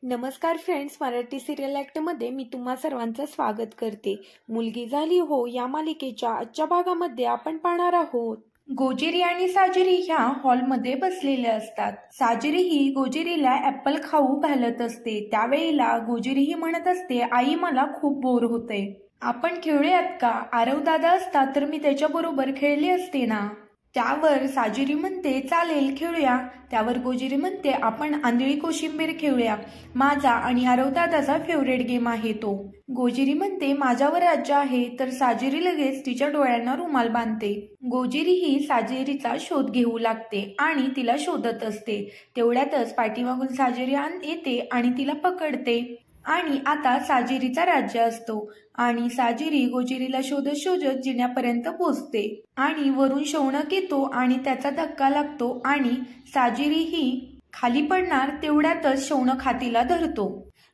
नमस्कार friends, Marathi serial ॲक्टमध्ये मी तुम्हा सर्वांचं स्वागत करते. मुलगी झाली हो या मालिकेच्या आजच्या भागामध्ये आपण पाहणार आहोत. गोजिरी आणि साजिरी ह्या हॉलमध्ये बसलेले असतात. साजिरी ही गोजिरीला ॲपल खाऊ घालत असते. त्यावेळेला गोजिरी ही म्हणत असते, आई मला खूप बोर होते, आपण खेळूयात का? आरव दादा असता तर मी त्याच्याबरोबर खेळले असते ना. त्यावर साजिरी म्हणते, चालेल खेळूया. त्यावर गोजिरी म्हणते, आपण आंधळी कोशिंबीर खेळूया. माझा आणि आरव दादाचा फेवरेट गेम आहे तो. गोजिरी म्हणते, माझ्यावर राज्य आहे. तर साजिरी लगेच तिच्या डोळ्यांना रुमाल बांधते. गोजिरी ही साजिरीचा शोध घेऊ लागते आणि तिला शोधत असते. तेवढ्यातच पाठीमागून साजिरी येते आणि तिला पकडते. आणि आता साजिरीचा राज्य असतो आणि साजिरी गोजिरीला शोधत शोधत जिन्यापर्यंत पोहोचते आणि वरून शौनक येतो आणि त्याचा धक्का लागतो आणि साजिरी ही खाली पडणार. तेवढ्यातच शौनक हातीला धरतो.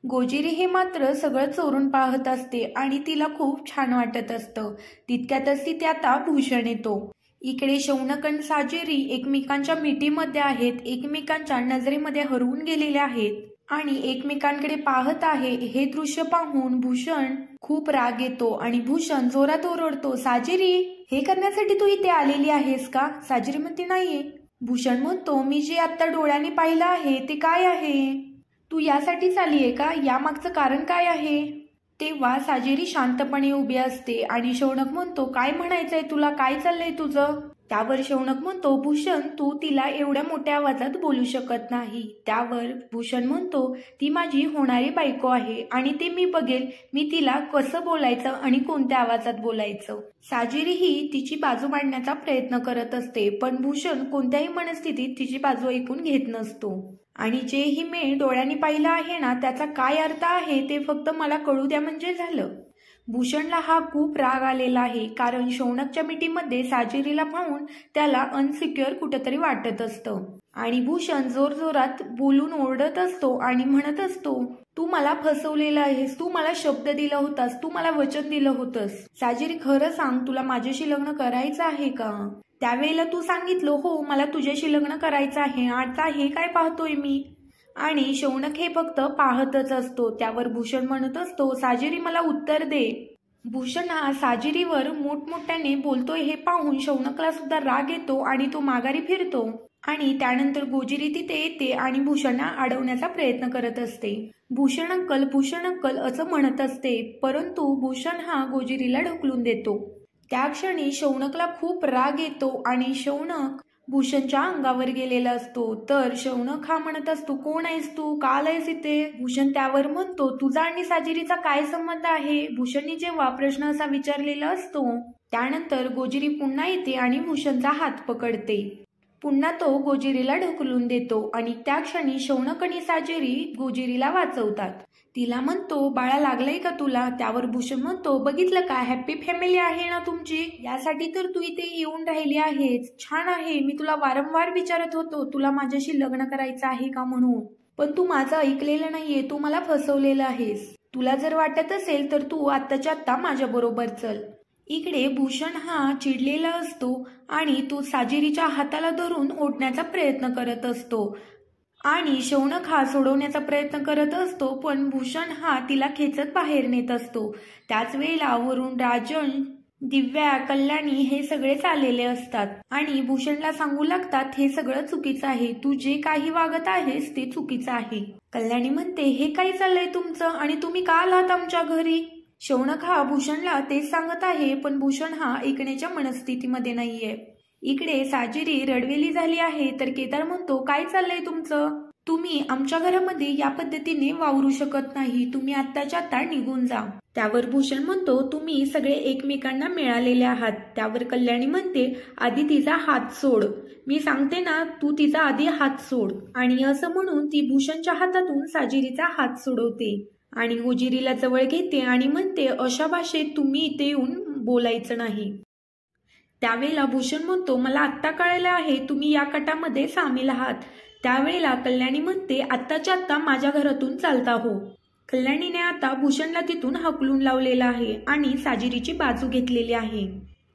गोजिरी हे मात्र सगळं चोरून पाहत असते आणि तिला खूप छान वाटत असतं. तितक्यातच तिथे आता भूषण येतो. इकडे शौनक आणि साजिरी एकमेकांच्या मिठीमध्ये आहेत, एकमेकांच्या नजरेमध्ये हरवून गेलेले आहेत आणि एकमेकांकडे पाहत आहे. हे दृश्य पाहून भूषण खूप राग येतो आणि भूषण जोरात ओरडतो, साजिरी, हे करण्यासाठी तू इथे आलेली आहेस का? साजिरी म्हणते, नाहीये. भूषण म्हणतो, मी जे आता डोळ्यांनी पाहिलं आहे ते काय आहे? तू यासाठीच आलीये का? यामागचं कारण काय आहे? तेव्हा साजिरी शांतपणे उभी असते आणि शौनक म्हणतो, काय म्हणायचंय तुला? काय चाललंय तुझं? त्यावर शौनक म्हणतो, भूषण, तू तिला एवढ्या मोठ्या आवाजात बोलू शकत नाही. त्यावर भूषण म्हणतो, ती माझी होणारी बायको आहे आणि ते मी बघेल मी तिला कसं बोलायचं आणि कोणत्या आवाजात बोलायचं. साजिरी ही तिची बाजू मांडण्याचा प्रयत्न करत असते, पण भूषण कोणत्याही मनस्थितीत तिची बाजू ऐकून घेत नसतो. आणि जेही मी डोळ्यांनी पाहिलं आहे ना, त्याचा काय अर्थ आहे ते फक्त मला कळू द्या म्हणजे झालं. भूषणला हा खूप राग आलेला आहे, कारण शौनकच्या मिठीमध्ये साजिरीला पाहून त्याला अनसिक्युअर कुठेतरी वाटत असतं. आणि भूषण जोरजोरात बोलून ओरडत असतो आणि म्हणत असतो, तू मला फसवलेलं आहेस, तू मला शब्द दिला होतास, तू मला वचन दिलं होतंस. साजिरी, खरं सांग, तुला माझ्याशी लग्न करायचं आहे का? त्यावेळेला तू सांगितलं, हो मला तुझ्याशी लग्न करायचं आहे. आता हे काय पाहतोय मी? आणि शौनक हे फक्त पाहतच असतो. त्यावर भूषण म्हणत असतो, साजिरी मला उत्तर दे. भूषण हा साजिरीवर मोठमोठ्याने बोलतोय हे पाहून शौनकला सुद्धा राग येतो आणि तो माघारी फिरतो. आणि त्यानंतर गोजिरी तिथे येते आणि भूषणला अडवण्याचा प्रयत्न करत असते. भूषण अंकल असं म्हणत असते, परंतु भूषण हा गोजिरीला ढकलून देतो. त्या क्षणी शौनकला खूप राग येतो आणि शौनक भूषणच्या अंगावर गेलेला असतो. तर शौनक हा म्हणत असतो, कोण आहेस तू? का आलायस इथे? भूषण त्यावर म्हणतो, तुझा आणि साजिरीचा काय संबंध आहे? भूषणने जेव्हा प्रश्न असा विचारलेला असतो त्यानंतर गोजिरी पुन्हा येते आणि भूषणचा हात पकडते. पुन्हा तो गोजिरीला ढकलून देतो आणि त्या क्षणी शौनक आणि साजिरी गोजिरीला वाचवतात. तिला म्हणतो, बाळा लागलंय का तुला? त्यावर भूषण म्हणतो, बघितलं का, हॅप्पी फॅमिली आहे ना तुमची, यासाठी तर तू इथे येऊन राहिली आहेस. छान आहे. मी तुला वारंवार विचारत होतो तुला माझ्याशी लग्न करायचं आहे का म्हणून, पण तू माझं ऐकलेलं नाहीये, तू मला फसवलेलं आहेस. तुला जर वाटत असेल तर तू आत्ताच्या आत्ता माझ्या बरोबर चल. इकडे भूषण हा चिडलेला असतो आणि तो साजिरीच्या हाताला धरून ओढण्याचा प्रयत्न करत असतो आणि शौनक हा सोडवण्याचा प्रयत्न करत असतो, पण भूषण हा तिला खेचत बाहेर नेत असतो. त्याच वेळेला वरून राजन, दिव्या, कल्याणी हे सगळेच आलेले असतात आणि भूषणला सांगू लागतात, हे सगळं चुकीचं आहे, तू जे काही वागत आहेस ते चुकीचं आहे. कल्याणी म्हणते, हे काय चाललंय तुमचं आणि तुम्ही का आलात आमच्या घरी? शौनक हा भूषणला तेच सांगत आहे, पण भूषण हा ऐकण्याच्या मनस्थितीमध्ये नाहीये. इकडे साजिरी रडवेली झाली आहे. तर केदार म्हणतो, काय चाललंय तुमचं? तुम्ही आमच्या घरामध्ये या पद्धतीने वावरू शकत नाही, तुम्ही आत्ताच्या आत्ता निघून जा. त्यावर भूषण म्हणतो, तुम्ही सगळे एकमेकांना मिळालेले आहात. त्यावर कल्याणी म्हणते, आधी तिचा हात सोड, मी सांगते ना, तू तिचा आधी हात सोड. आणि असं म्हणून ती भूषणच्या हातातून साजिरीचा हात सोडवते आणि गोजिरीला जवळ घेते आणि म्हणते, अशा भाषेत तुम्ही इथे येऊन बोलायचं नाही. त्यावेळेला भूषण म्हणतो, मला आत्ता कळलं आहे तुम्ही या कटामध्ये सामील आहात. त्यावेळेला कल्याणी म्हणते, आत्ताच्या आत्ता माझ्या घरातून चालता हो. कल्याणीने आता भूषणला तिथून हकलून लावलेला आहे आणि साजिरीची बाजू घेतलेली आहे.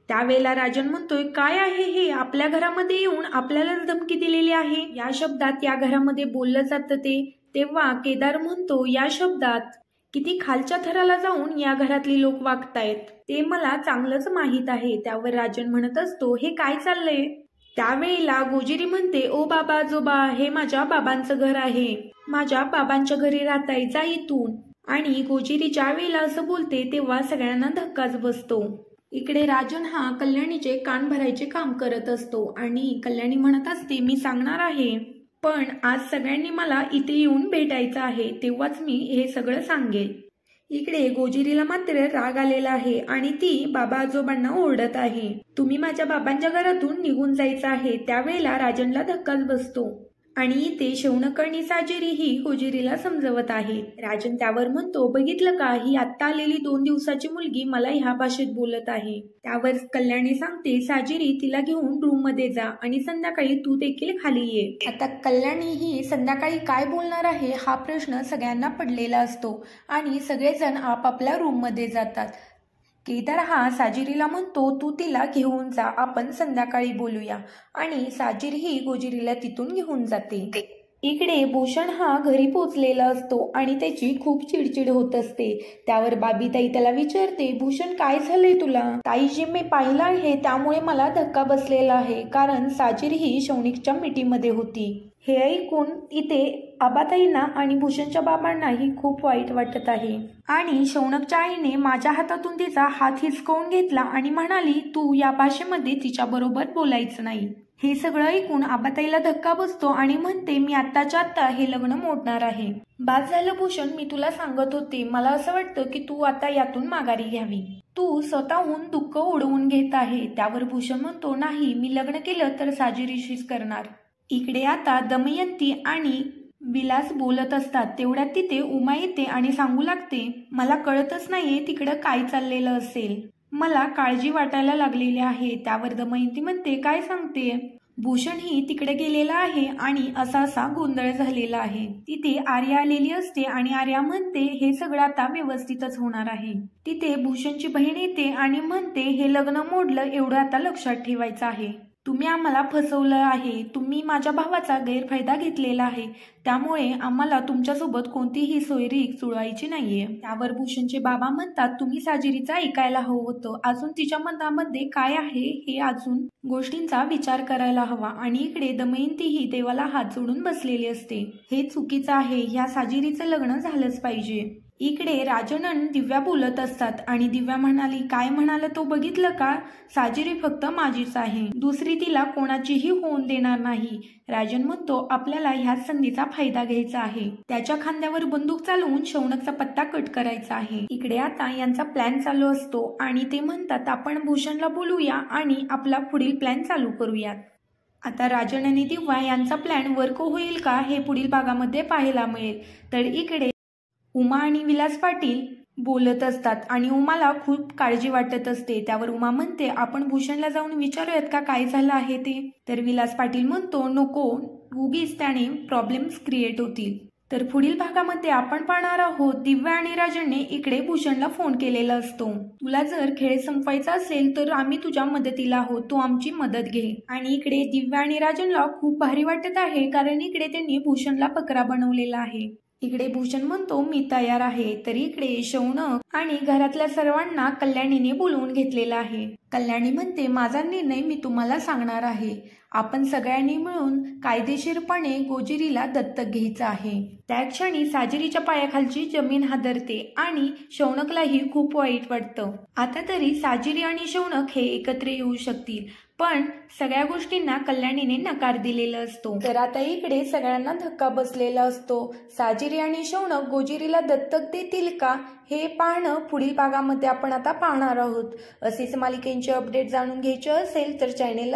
त्यावेळेला राजन म्हणतोय, काय आहे हे? आपल्या घरामध्ये येऊन आपल्यालाच धमकी दिलेली आहे. या शब्दात या घरामध्ये बोललं जातं ते तेव्हा केदार म्हणतो या शब्दात किती खालच्या थराला जाऊन या घरातली लोक वागतायत ते मला चांगलंच माहीत आहे। त्यावर राजन म्हणत असतो हे काय चाललंय? त्यावेळेला गोजिरी म्हणते ओ बाबा आजोबा हे माझ्या बाबांचं घर आहे, माझ्या बाबांच्या घरी राहताय, जा इथून। आणि गोजिरी ज्या वेळेला असं बोलते तेव्हा सगळ्यांना धक्काच बसतो। इकडे राजन हा कल्याणीचे कान भरायचे काम करत असतो आणि कल्याणी म्हणत असते मी सांगणार आहे, पण आज सगळ्यांनी मला इथे येऊन भेटायचं आहे, तेव्हाच मी हे सगळं सांगेल। इकडे गोजिरीला मात्र राग आलेला आहे आणि ती बाबा आजोबांना ओरडत आहे, तुम्ही माझ्या बाबांच्या घरातून निघून जायचं आहे। त्यावेळेला राजनला धक्काच बसतो आणि इथे शौनक आणि साजिरी ही गोजिरीला समजवत आहे। राजन त्यावर म्हणतो बघितलं का, ही आत्ता आलेली 2 दिवसाची मुलगी मला ह्या भाषेत बोलत आहे। त्यावर कल्याणी सांगते साजिरी तिला घेऊन रूम मध्ये जा आणि संध्याकाळी तू देखील खाली ये। आता कल्याणी ही संध्याकाळी काय बोलणार आहे हा प्रश्न सगळ्यांना पडलेला असतो आणि सगळेजण आपापल्या रूम मध्ये जातात। केदार हा साजिरीला म्हणतो तू तिला घेऊन जा, आपण संध्याकाळी बोलूया, आणि साजिरी ही गोजिरीला तिथून घेऊन जाते। इकडे भूषण हा घरी पोहोचलेला असतो आणि त्याची खूप चिडचिड होत असते। त्यावर बाबीताई त्याला विचारते भूषण काय झालंय तुला? ताईजी मी पाहिलं आहे त्यामुळे मला धक्का बसलेला आहे, कारण साजिरी ही शौनिकच्या मिठीमध्ये होती। हे ऐकून इथे आबाताईंना आणि भूषणच्या बाबांनाही खूप वाईट वाटत आहे आणि शौनकच्या आईने माझ्या हातातून तिचा हात हिसकावून घेतला आणि म्हणाली तू या भाषेमध्ये तिच्या बरोबर बोलायचं नाही। हे सगळं ऐकून आबाताईला धक्का बसतो आणि म्हणते मी आत्ताच्या आत्ता हे लग्न मोडणार आहे। बाद झालं भूषण, मी तुला सांगत होते, मला असं वाटतं की तू आता यातून माघारी घ्यावी, तू स्वतःहून दुःख उडवून घेत आहे। त्यावर भूषण म्हणतो नाही, मी लग्न केलं तर साजिरीशीच करणार। इकडे आता दमयंती आणि विलास बोलत असतात, तेवढ्यात तिथे उमा येते आणि सांगू लागते मला कळतच नाहीये तिकडं काय चाललेलं असेल, मला काळजी वाटायला लागलेली आहे। त्यावर दमयंती म्हणते काय सांगते? भूषण ही तिकडे गेलेला आहे आणि असा गोंधळ झालेला आहे। तिथे आर्या आलेली असते आणि आर्या म्हणते हे सगळं आता व्यवस्थितच होणार आहे। तिथे भूषणची बहीण येते आणि म्हणते हे लग्न मोडलं एवढं आता लक्षात ठेवायचं आहे, तुम्ही आम्हाला फसवलं आहे, तुम्ही माझ्या भावाचा गैरफायदा घेतलेला आहे, त्यामुळे आम्हाला तुमच्यासोबत कोणतीही सोयरीक जुळवायची नाहीये। त्यावर भूषणचे बाबा म्हणतात तुम्ही साजिरीचं ऐकायला हवं होतं, अजून तिच्या मनामध्ये काय आहे हे अजून गोष्टींचा विचार करायला हवा। आणि इकडे दमयंती ही देवाला हात जोडून बसलेली असते, हे चुकीचं आहे, ह्या साजिरीचं लग्न झालंच पाहिजे। इकडे राजन आणि दिव्या बोलत असतात आणि दिव्या म्हणाली काय म्हणाला तो बघितलं का, साजिरी फक्त माझीच आहे, दुसरी तिला कोणाचीही होऊन देणार नाही। राजन म्हणतो आपल्याला ह्याच संधीचा फायदा घ्यायचा आहे, त्याच्या खांद्यावर बंदूक चालवून शौनकचा पत्ता कट करायचा आहे। इकडे आता यांचा प्लॅन चालू असतो आणि ते म्हणतात आपण भूषणला बोलूया आणि आपला पुढील प्लॅन चालू करूयात। आता राजन आणि दिव्या यांचा प्लॅन वर्क होईल का हे पुढील भागामध्ये पाहायला मिळेल। तर इकडे उमा आणि विलास पाटील बोलत असतात आणि उमाला खूप काळजी वाटत असते। त्यावर उमा म्हणते आपण भूषणला जाऊन विचारूयात का काय झालं आहे ते। तर विलास पाटील म्हणतो नको, उगीच त्याने प्रॉब्लेम्स क्रिएट होतील। तर पुढील भागामध्ये आपण पाहणार आहोत दिव्या आणि राजनने इकडे भूषणला फोन केलेला असतो, तुला जर खेळ संपवायचा असेल तर आम्ही तुझ्या मदतीला आहोत, तू आमची मदत घे। आणि इकडे दिव्या आणि राजनला खूप भारी वाटत आहे कारण इकडे त्यांनी भूषणला बकरा बनवलेला आहे। इकडे भूषण म्हणतो मी तयार आहे। तर इकडे शौनक आणि घरातल्या सर्वांना कल्याणीने बोलवून घेतलेला आहे। कल्याणी म्हणते माझा निर्णय मी तुम्हाला सांगणार आहे, आपण सगळ्यांनी मिळून कायदेशीरपणे गोजिरीला दत्तक घ्यायचं आहे। त्या क्षणी साजिरीच्या पायाखालची जमीन हादरते आणि शौनकलाही खूप वाईट वाटतं। आता तरी साजिरी आणि शौनक हे एकत्र येऊ शकतील, पण सगळ्या गोष्टींना कल्याणीने नकार दिलेला असतो। तर आता इकडे सगळ्यांना धक्का बसलेला असतो, साजिरी आणि शौनक गोजिरीला दत्तक देतील का हे पाहणं पुढील भागामध्ये आपण आता पाहणार आहोत। असेच मालिकेंचे अपडेट जाणून घ्यायचे असेल तर चॅनेलला